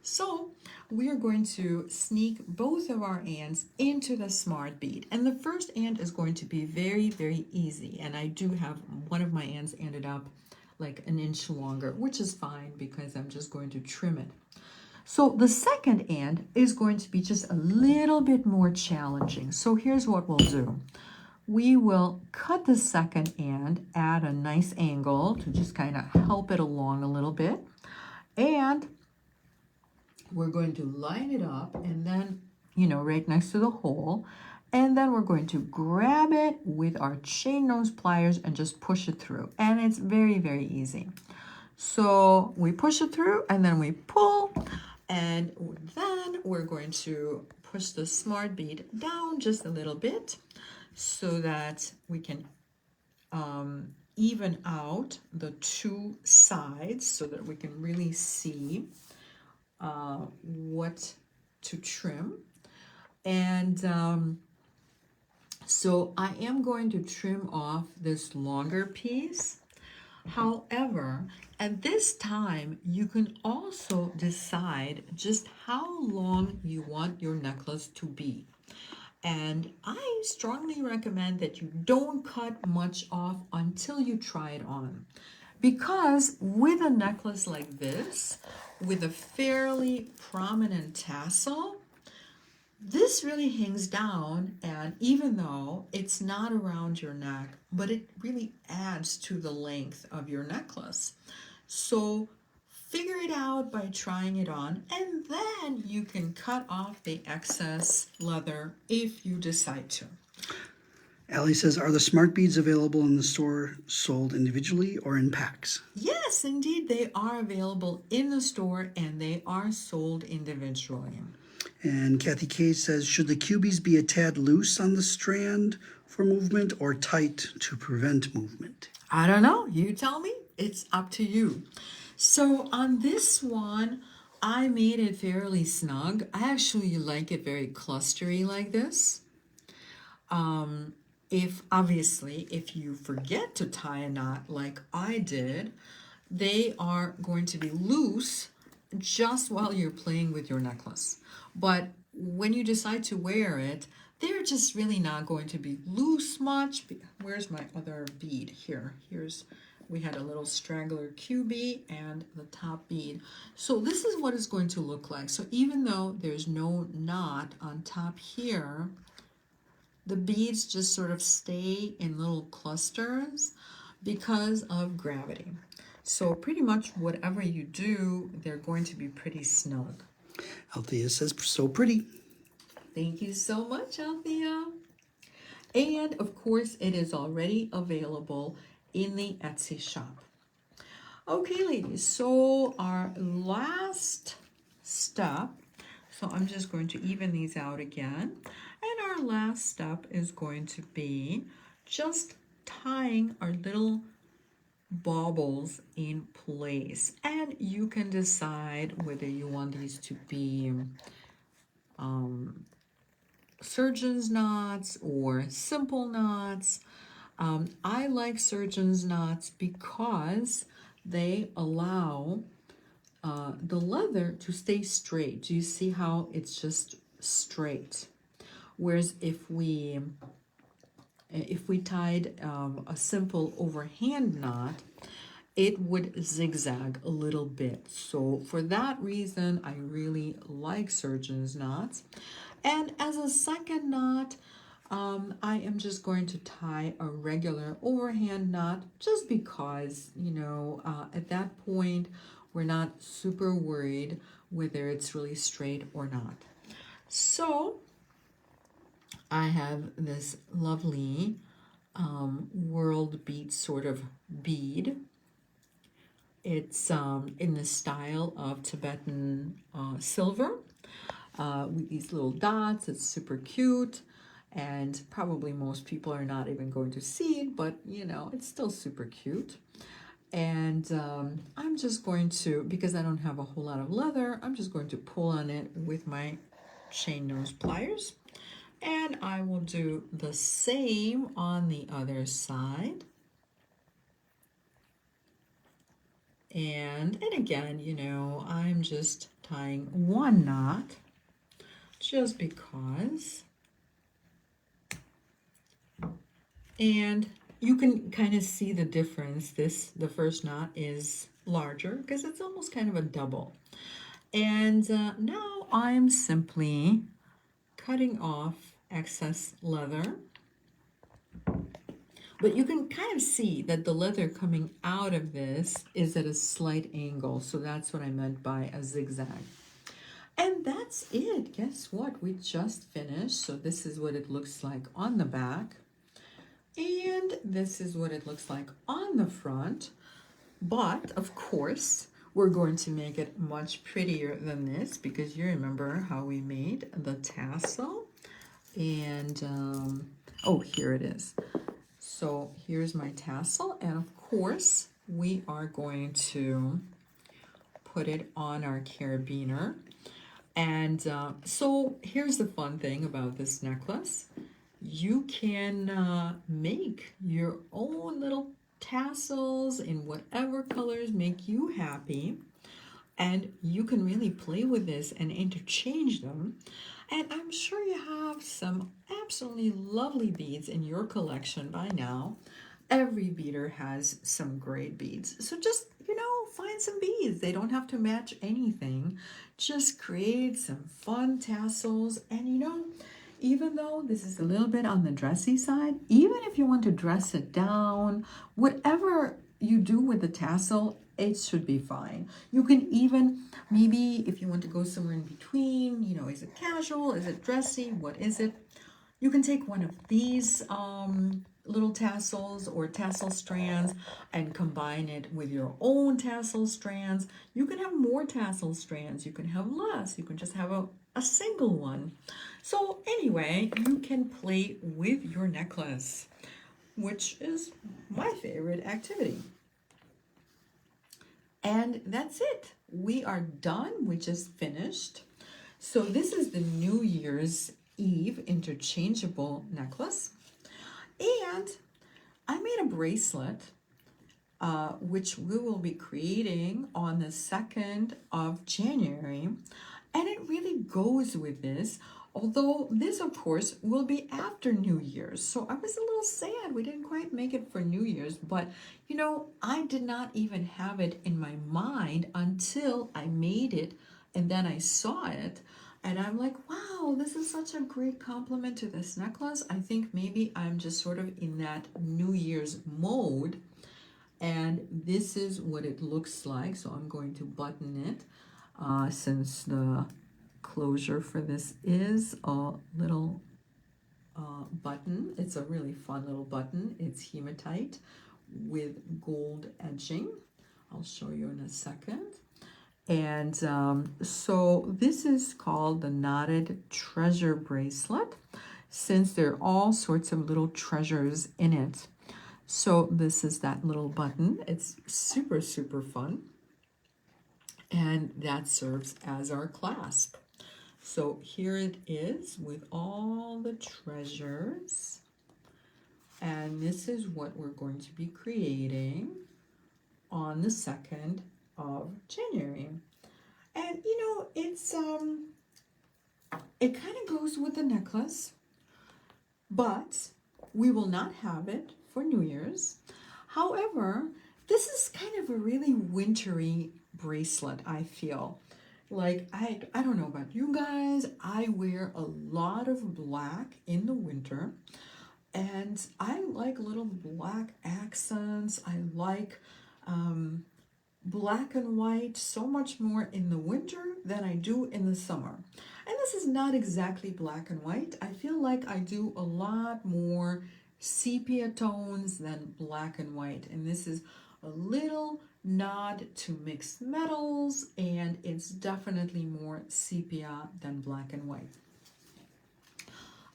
So we are going to sneak both of our ends into the smart bead. And the first end is going to be very, very easy. And I do have one of my ends ended up like an inch longer, which is fine because I'm just going to trim it. So the second end is going to be just a little bit more challenging. So here's what we'll do. We will cut the second end at a nice angle to just kind of help it along a little bit. And we're going to line it up and then, you know, right next to the hole. And then we're going to grab it with our chain nose pliers and just push it through. And it's very, very easy. So we push it through and then we pull. And then we're going to push the smart bead down just a little bit so that we can even out the two sides so that we can really see what to trim. And so I am going to trim off this longer piece. However, at this time, you can also decide just how long you want your necklace to be. And I strongly recommend that you don't cut much off until you try it on. Because with a necklace like this, with a fairly prominent tassel, this really hangs down, and even though it's not around your neck, but it really adds to the length of your necklace. So figure it out by trying it on, and then you can cut off the excess leather if you decide to. Allie says, are the smart beads available in the store, sold individually or in packs? Yes, indeed, they are available in the store and they are sold individually. And Kathy K says, should the cubies be a tad loose on the strand for movement or tight to prevent movement? I don't know. You tell me. It's up to you. So on this one, I made it fairly snug. I actually like it very clustery like this. If you forget to tie a knot like I did, they are going to be loose just while you're playing with your necklace. But when you decide to wear it, they're just really not going to be loose much. Where's my other bead? We had a little straggler QB and the top bead. So this is what it's going to look like. So even though there's no knot on top here, the beads just sort of stay in little clusters because of gravity. So pretty much whatever you do, they're going to be pretty snug. Althea says, so pretty. Thank you so much, Althea. And of course, it is already available in the Etsy shop. Okay, ladies, so our last step, so I'm just going to even these out again. And our last step is going to be just tying our little baubles in place. And you can decide whether you want these to be surgeon's knots or simple knots. I like surgeon's knots because they allow the leather to stay straight. Do you see how it's just straight? Whereas if we tied a simple overhand knot, it would zigzag a little bit. So for that reason, I really like surgeon's knots. And as a second knot, I am just going to tie a regular overhand knot just because, at that point, we're not super worried whether it's really straight or not. So I have this lovely world bead sort of bead. It's in the style of Tibetan silver with these little dots. It's super cute, and probably most people are not even going to see it, but it's still super cute. And I'm just going to, because I don't have a whole lot of leather, I'm just going to pull on it with my chain nose pliers. And I will do the same on the other side. And again, I'm just tying one knot just because. And you can kind of see the difference. The first knot is larger because it's almost kind of a double. And now I'm simply cutting off excess leather. But you can kind of see that the leather coming out of this is at a slight angle. So that's what I meant by a zigzag. And that's it. Guess what? We just finished. So this is what it looks like on the back. And this is what it looks like on the front. But, of course, we're going to make it much prettier than this because you remember how we made the tassel. And, oh, here it is. So here's my tassel. And, of course, we are going to put it on our carabiner. And so here's the fun thing about this necklace. You can make your own little tassels in whatever colors make you happy. And you can really play with this and interchange them. And I'm sure you have some absolutely lovely beads in your collection by now. Every beader has some great beads. So just, find some beads. They don't have to match anything. Just create some fun tassels. And even though this is a little bit on the dressy side, even if you want to dress it down, whatever you do with the tassel, it should be fine. You can even, maybe if you want to go somewhere in between, is it casual? Is it dressy? What is it? You can take one of these little tassels or tassel strands and combine it with your own tassel strands. You can have more tassel strands. You can have less. You can just have a single one. So anyway, you can play with your necklace, which is my favorite activity. And that's it. We are done. We just finished. So this is the New Year's Eve interchangeable necklace. And I made a bracelet, which we will be creating on the 2nd of January. And it really goes with this, although this, of course, will be after New Year's. So I was a little sad we didn't quite make it for New Year's, but I did not even have it in my mind until I made it, and then I saw it, and I'm like, wow, this is such a great compliment to this necklace. I think maybe I'm just sort of in that New Year's mode, and this is what it looks like. So I'm going to button it, since the closure for this is a little button. It's a really fun little button. It's hematite with gold edging. I'll show you in a second. And so this is called the knotted treasure bracelet, since there are all sorts of little treasures in it. So this is that little button. It's super, super fun. And that serves as our clasp. So here it is with all the treasures. And this is what we're going to be creating on the 2nd of January. And it's it kind of goes with the necklace, but we will not have it for New Year's. However, this is kind of a really wintry bracelet, I feel. Like, I don't know about you guys, I wear a lot of black in the winter, and I like little black accents. I like black and white so much more in the winter than I do in the summer. And this is not exactly black and white. I feel like I do a lot more sepia tones than black and white. And this is a little nod to mixed metals, and it's definitely more sepia than black and white.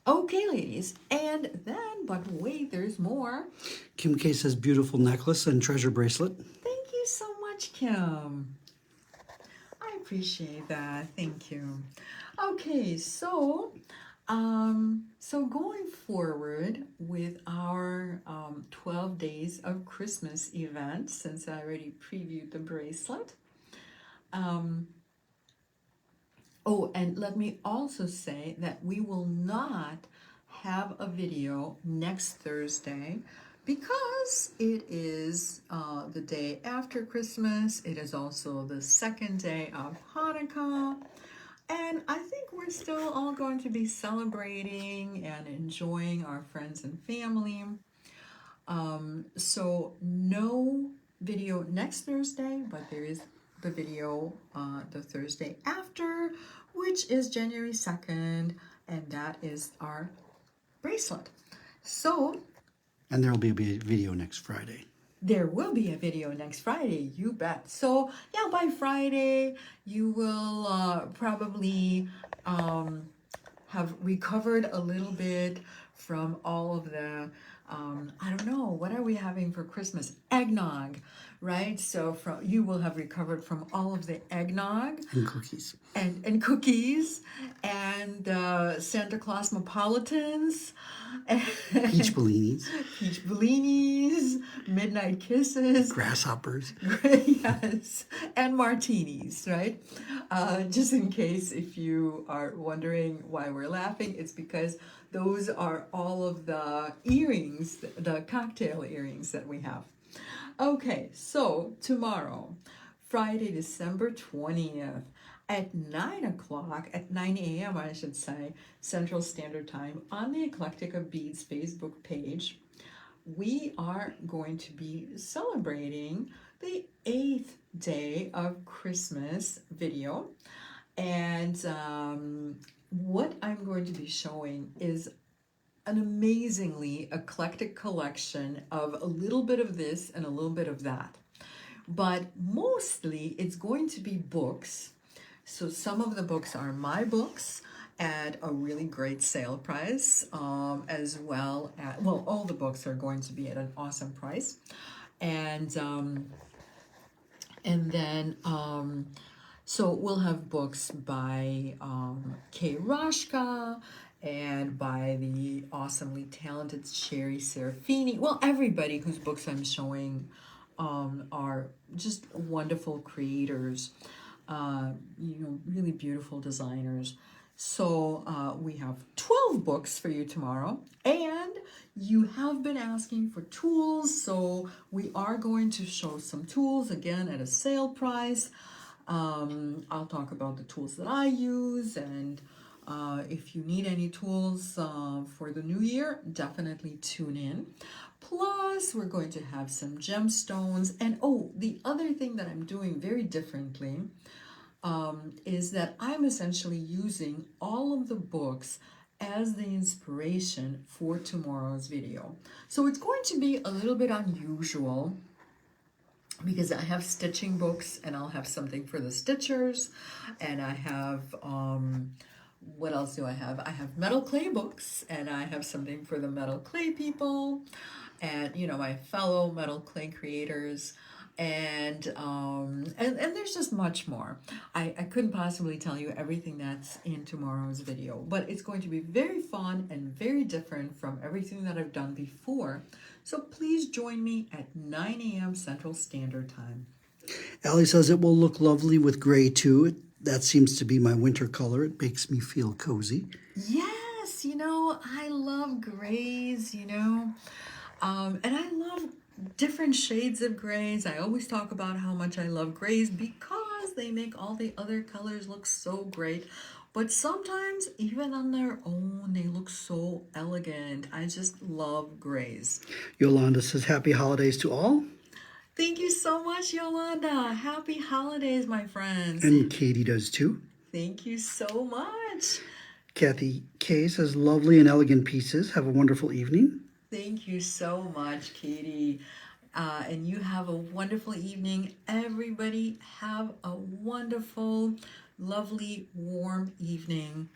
Okay, ladies, and then, but wait, there's more. Kim K says beautiful necklace and treasure bracelet. Thank you so much, Kim. I appreciate that. Thank you. Okay, so going forward with our 12 days of Christmas event, since I already previewed the bracelet. Oh, and let me also say that we will not have a video next Thursday because it is the day after Christmas. It is also the 2nd day of Hanukkah. And I think we're still all going to be celebrating and enjoying our friends and family. So no video next Thursday, but there is the video the Thursday after, which is January 2nd, and that is our bracelet. So, and there will be a video next Friday. There will be a video next Friday, you bet. So yeah, by Friday you will probably have recovered a little bit from all of the, I don't know, what are we having for Christmas? Eggnog, right? So you will have recovered from all of the eggnog And cookies. and cookies and Santa Claus Napolitans and Peach bellinis. peach bellinis, midnight kisses, Grasshoppers. yes, and martinis, right? Just in case if you are wondering why we're laughing, it's because those are all of the earrings, the cocktail earrings that we have. Okay, so tomorrow, Friday, December 20th, at 9 o'clock, at 9 a.m., I should say, Central Standard Time, on the Eclectica Beads Facebook page, we are going to be celebrating the 8th day of Christmas video. And what I'm going to be showing is an amazingly eclectic collection of a little bit of this and a little bit of that. But mostly it's going to be books. So some of the books are my books at a really great sale price, as well as, well, all the books are going to be at an awesome price. And then, so we'll have books by Kay Rashka and by the awesomely talented Sherry Serafini. Well, everybody whose books I'm showing are just wonderful creators, really beautiful designers. So we have 12 books for you tomorrow, and you have been asking for tools, so we are going to show some tools again at a sale price. I'll talk about the tools that I use, and if you need any tools for the new year, definitely tune in. Plus, we're going to have some gemstones, and oh, the other thing that I'm doing very differently is that I'm essentially using all of the books as the inspiration for tomorrow's video. So it's going to be a little bit unusual because I have stitching books, and I'll have something for the stitchers, and I have, what else do I have? I have metal clay books, and I have something for the metal clay people, and my fellow metal clay creators. And there's just much more. I couldn't possibly tell you everything that's in tomorrow's video, but it's going to be very fun and very different from everything that I've done before. So please join me at 9 a.m. Central Standard Time. Allie says it will look lovely with gray too. That seems to be my winter color. It makes me feel cozy. Yes, I love grays, and I love different shades of grays. I always talk about how much I love grays because they make all the other colors look so great. But sometimes, even on their own, they look so elegant. I just love grays. Yolanda says happy holidays to all. Thank you so much, Yolanda. Happy holidays, my friends. And Katie does too. Thank you so much. Kathy K says lovely and elegant pieces. Have a wonderful evening. Thank you so much, Katie. And you have a wonderful evening. Everybody have a wonderful, lovely, warm evening.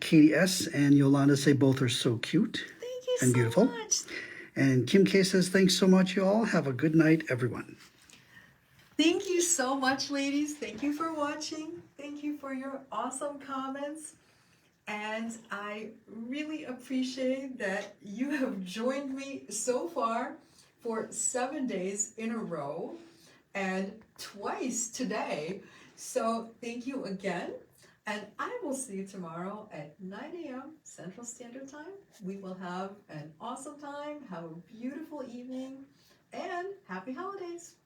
Katie S. and Yolanda say both are so cute. Thank you and so beautiful. much. And Kim K says thanks so much, you all. Have a good night, everyone. Thank you so much, ladies. Thank you for watching. Thank you for your awesome comments. And I really appreciate that you have joined me so far for 7 days in a row and twice today. So thank you again. And I will see you tomorrow at 9 a.m. Central Standard Time. We will have an awesome time. Have a beautiful evening and happy holidays.